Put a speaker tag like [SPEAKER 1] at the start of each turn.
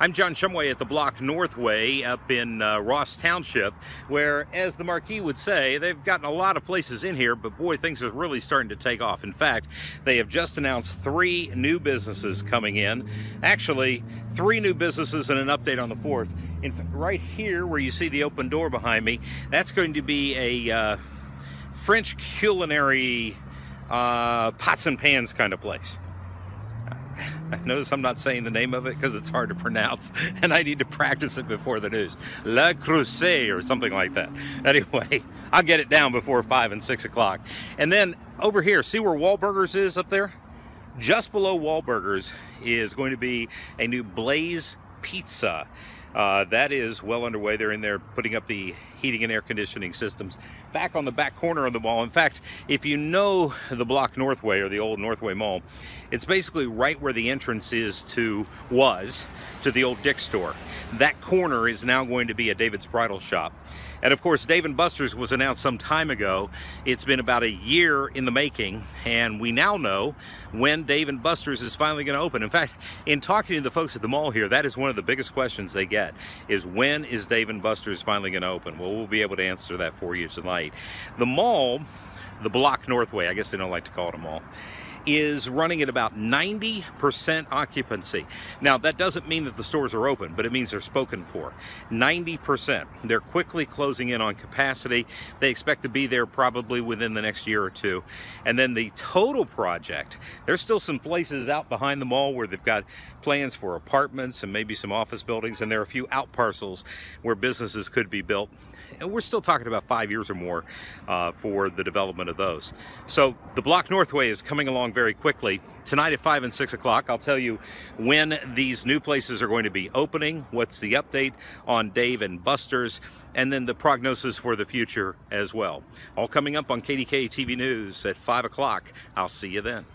[SPEAKER 1] I'm John Shumway at the Block Northway up in Ross Township, where, as the marquee would say, they've gotten a lot of places in here, but boy, things are really starting to take off. In fact, they have just announced 3 new businesses coming in. Actually, 3 new businesses and an update on the 4th. Right here, where you see the open door behind me, that's going to be a French culinary pots and pans kind of place. Notice I'm not saying the name of it because it's hard to pronounce and I need to practice it before the news. La Creuset or something like that. Anyway, I'll get it down before 5 and 6 o'clock. And then over here, see where Wahlburgers is up there? Just below Wahlburgers is going to be a new Blaze Pizza. That is well underway. They're in there putting up the heating and air conditioning systems back on the back corner of the mall. In fact, if you know the Block Northway or the old Northway Mall, it's basically right where the entrance was to the old Dick's store. That corner is now going to be a David's Bridal Shop. And of course, Dave & Buster's was announced some time ago. It's been about a year in the making, and we now know when Dave & Buster's is finally going to open. In fact, in talking to the folks at the mall here, that is one of the biggest questions they get, is when is Dave & Buster's finally going to open? Well, we'll be able to answer that for you tonight. The mall, the Block Northway, I guess they don't like to call it a mall, is running at about 90% occupancy. Now, that doesn't mean that the stores are open, but it means they're spoken for. 90%. They're quickly closing in on capacity. They expect to be there probably within the next year or two. And then the total project, there's still some places out behind the mall where they've got plans for apartments and maybe some office buildings, and there are a few out parcels where businesses could be built. And we're still talking about 5 years or more for the development of those. So the Block Northway is coming along very quickly. Tonight at 5 and 6 o'clock, I'll tell you when these new places are going to be opening, what's the update on Dave & Buster's, and then the prognosis for the future as well. All coming up on KDKA-TV News at 5 o'clock. I'll see you then.